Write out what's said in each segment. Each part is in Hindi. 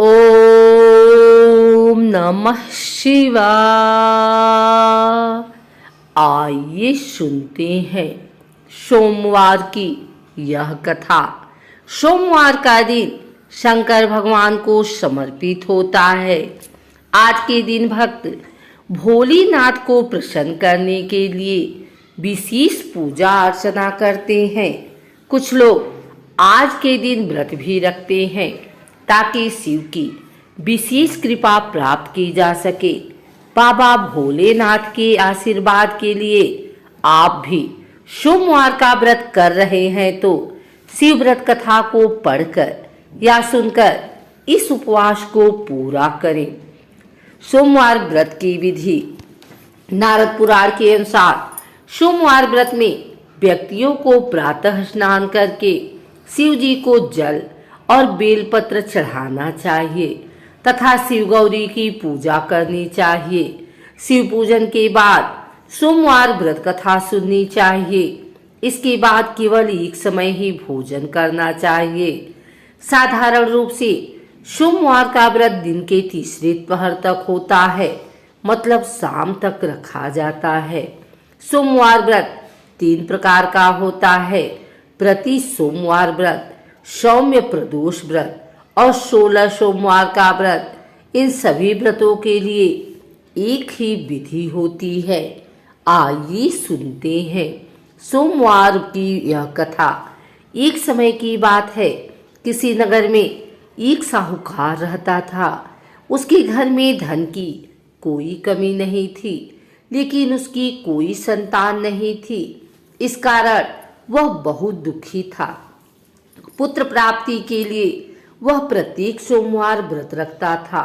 ओम नमः शिवाय। आइए सुनते हैं सोमवार की यह कथा। सोमवार का दिन शंकर भगवान को समर्पित होता है। आज के दिन भक्त भोलेनाथ को प्रसन्न करने के लिए विशेष पूजा अर्चना करते हैं। कुछ लोग आज के दिन व्रत भी रखते हैं ताकि शिव की विशेष कृपा प्राप्त की जा सके। बाबा भोलेनाथ के आशीर्वाद के लिए आप भी सोमवार का व्रत कर रहे हैं तो शिव व्रत कथा को पढ़कर या सुनकर इस उपवास को पूरा करें। सोमवार व्रत की विधि। नारद पुराण के अनुसार सोमवार व्रत में व्यक्तियों को प्रातः स्नान करके शिव जी को जल और बेलपत्र चढ़ाना चाहिए तथा शिव गौरी की पूजा करनी चाहिए। शिव पूजन के बाद सोमवार व्रत कथा सुननी चाहिए। इसके बाद केवल एक समय ही भोजन करना चाहिए। साधारण रूप से सोमवार का व्रत दिन के तीसरे पहर तक होता है, मतलब शाम तक रखा जाता है। सोमवार व्रत 3 प्रकार का होता है: प्रति सोमवार व्रत, सौम्य प्रदोष व्रत और 16 सोमवार का व्रत। इन सभी व्रतों के लिए एक ही विधि होती है। आइए सुनते हैं सोमवार की यह कथा। एक समय की बात है, किसी नगर में एक साहूकार रहता था। उसके घर में धन की कोई कमी नहीं थी, लेकिन उसकी कोई संतान नहीं थी। इस कारण वह बहुत दुखी था। पुत्र प्राप्ति के लिए वह प्रत्येक सोमवार व्रत रखता था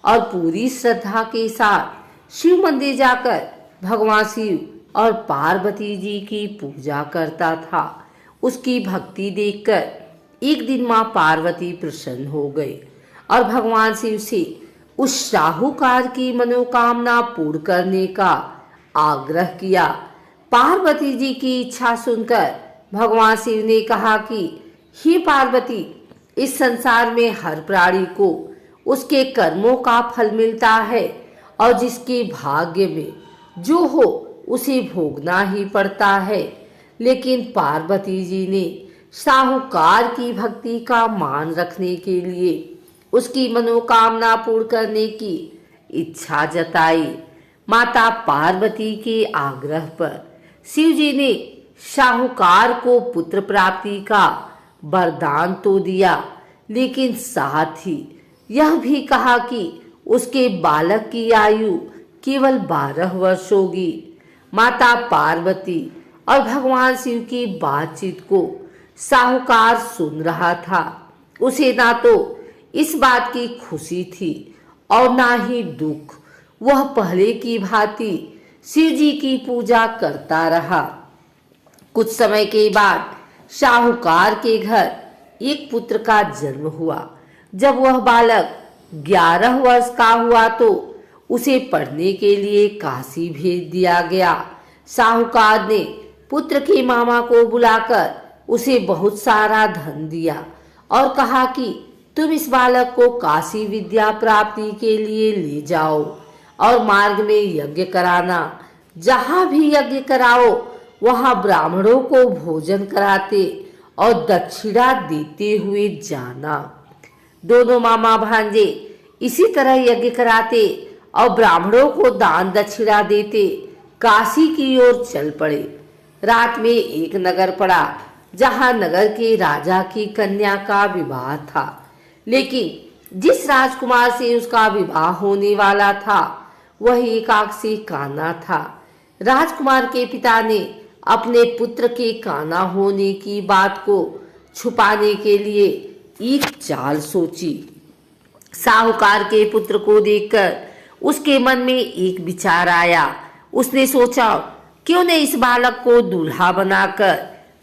और पूरी श्रद्धा के साथ शिव मंदिर जाकर भगवान शिव और पार्वती जी की पूजा करता था। उसकी भक्ति देखकर एक दिन मां पार्वती प्रसन्न हो गई और भगवान शिव से उस साहूकार की मनोकामना पूर्ण करने का आग्रह किया। पार्वती जी की इच्छा सुनकर भगवान शिव ने कहा कि हे पार्वती, इस संसार में हर प्राणी को उसके कर्मों का फल मिलता है और जिसके भाग्य में जो हो उसे भोगना ही पड़ता है। लेकिन पार्वती जी ने साहूकार की भक्ति का मान रखने के लिए उसकी मनोकामना पूर्ण करने की इच्छा जताई। माता पार्वती के आग्रह पर शिव जी ने साहूकार को पुत्र प्राप्ति का वरदान तो दिया, लेकिन साथ ही यह भी कहा कि उसके बालक की आयु केवल 12 वर्ष होगी। माता पार्वती और भगवान शिव की बातचीत को साहूकार सुन रहा था। उसे ना तो इस बात की खुशी थी और ना ही दुख। वह पहले की भांति शिव जी की पूजा करता रहा। कुछ समय के बाद साहूकार के घर एक पुत्र का जन्म हुआ। जब वह बालक 11 वर्ष का हुआ तो उसे पढ़ने के लिए काशी भेज दिया गया। साहूकार ने पुत्र के मामा को बुलाकर उसे बहुत सारा धन दिया और कहा कि तुम इस बालक को काशी विद्या प्राप्ति के लिए ले जाओ और मार्ग में यज्ञ कराना। जहां भी यज्ञ कराओ वहां ब्राह्मणों को भोजन कराते और दक्षिणा देते हुए जाना। दोनों मामा भांजे इसी तरह यज्ञ कराते और ब्राह्मणों को दान दक्षिणा देते काशी की ओर चल पड़े। रात में एक नगर पड़ा जहां नगर के राजा की कन्या का विवाह था, लेकिन जिस राजकुमार से उसका विवाह होने वाला था वह एकाक्षी कान्हा था। राजकुमार के पिता ने अपने पुत्र के कान्हा होने की बात को छुपाने के लिए एक चाल सोची। साहूकार के पुत्र को देखकर उसके मन में एक विचार आया। उसने सोचा, क्यों न इस बालक को दूल्हा बनाकर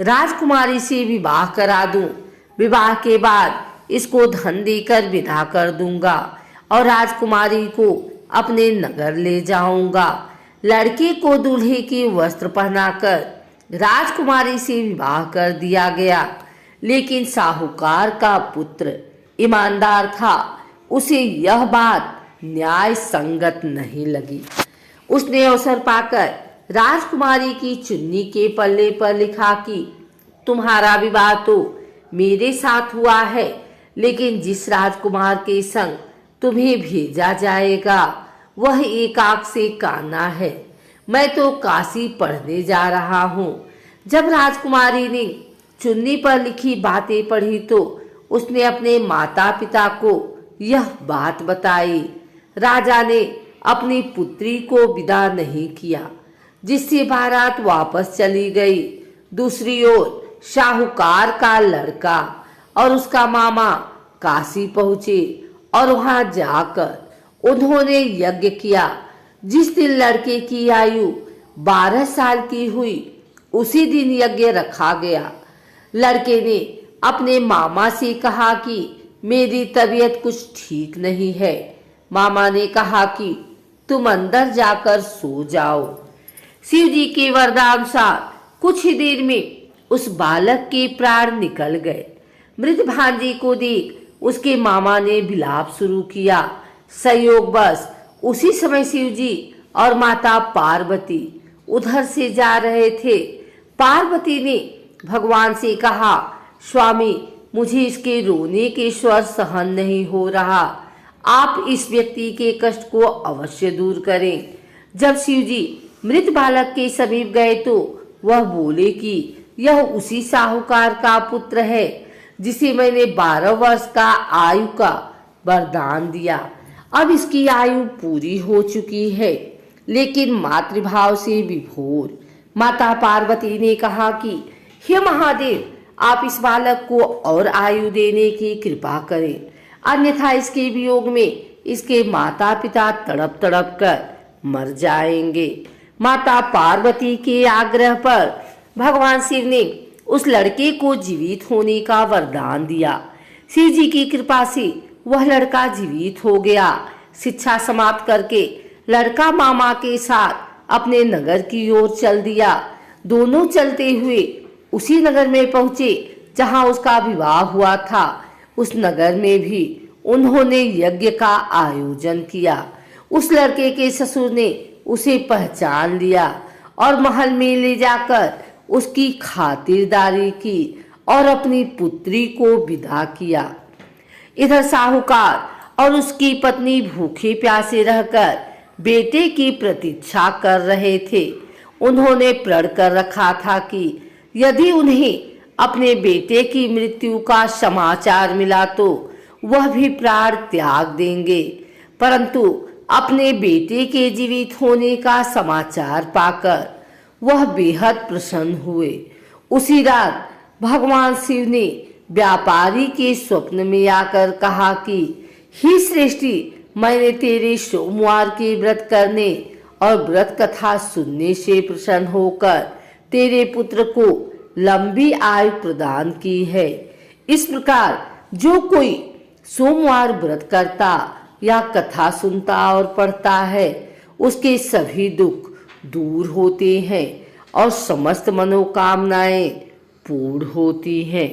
राजकुमारी से विवाह करा दूं। विवाह के बाद इसको धन देकर विदा कर दूंगा और राजकुमारी को अपने नगर ले जाऊंगा। लड़के को दूल्हे के वस्त्र पहनाकर राजकुमारी से विवाह कर दिया गया। लेकिन साहूकार का पुत्र ईमानदार था। उसे यह बात न्याय संगत नहीं लगी। उसने अवसर पाकर राजकुमारी की चुन्नी के पल्ले पर लिखा कि तुम्हारा विवाह तो मेरे साथ हुआ है, लेकिन जिस राजकुमार के संग तुम्हें भेजा जाएगा वह एक आंख से काना है। मैं तो काशी पढ़ने जा रहा हूँ। जब राजकुमारी ने चुन्नी पर लिखी बातें पढ़ी तो उसने अपने माता पिता को यह बात बताई। राजा ने अपनी पुत्री को विदा नहीं किया, जिससे बारात वापस चली गई। दूसरी ओर साहूकार का लड़का और उसका मामा काशी पहुंचे और वहां जाकर उन्होंने यज्ञ किया। जिस दिन लड़के की आयु 12 साल की हुई उसी दिन यज्ञ रखा गया। लड़के ने अपने मामा से कहा कि मेरी तबीयत कुछ ठीक नहीं है। मामा ने कहा कि तुम अंदर जाकर सो जाओ। शिव जी के वरदानुसार कुछ ही देर में उस बालक के प्राण निकल गए। मृत भांजी को देख उसके मामा ने विलाप शुरू किया। संयोगवश उसी समय शिव जी और माता पार्वती उधर से जा रहे थे। पार्वती ने भगवान से कहा, स्वामी, मुझे इसके रोने के स्वर सहन नहीं हो रहा। आप इस व्यक्ति के कष्ट को अवश्य दूर करें। जब शिव जी मृत बालक के समीप गए तो वह बोले कि यह उसी साहूकार का पुत्र है जिसे मैंने 12 वर्ष का आयु का वरदान दिया। अब इसकी आयु पूरी हो चुकी है, लेकिन मातृभाव से विभोर। माता पार्वती ने कहा कि हे महादेव, आप इस बालक को और आयु देने की कृपा करें, अन्यथा इसके वियोग में इसके माता पिता तड़प तड़प कर मर जाएंगे। माता पार्वती के आग्रह पर भगवान शिव ने उस लड़के को जीवित होने का वरदान दिया। शिव जी की कृपा से वह लड़का जीवित हो गया। शिक्षा समाप्त करके लड़का मामा के साथ अपने नगर की ओर चल दिया। दोनों चलते हुए उसी नगर में पहुंचे जहां उसका विवाह हुआ था। उस नगर में भी उन्होंने यज्ञ का आयोजन किया। उस लड़के के ससुर ने उसे पहचान लिया और महल में ले जाकर उसकी खातिरदारी की और अपनी पुत्री को विदा किया। इधर साहूकार और उसकी पत्नी भूखे प्यासे रहकर बेटे की प्रतीक्षा कर रहे थे। उन्होंने प्रण कर रखा था कि यदि उन्हें अपने बेटे की मृत्यु का समाचार मिला तो वह भी प्राण त्याग देंगे, परंतु अपने बेटे के जीवित होने का समाचार पाकर वह बेहद प्रसन्न हुए। उसी रात भगवान शिव ने व्यापारी के स्वप्न में आकर कहा कि हे श्रेष्ठी, मैंने तेरे सोमवार के व्रत करने और व्रत कथा सुनने से प्रसन्न होकर तेरे पुत्र को लंबी आयु प्रदान की है। इस प्रकार जो कोई सोमवार व्रत करता या कथा सुनता और पढ़ता है उसके सभी दुख दूर होते हैं और समस्त मनोकामनाएं पूर्ण होती हैं।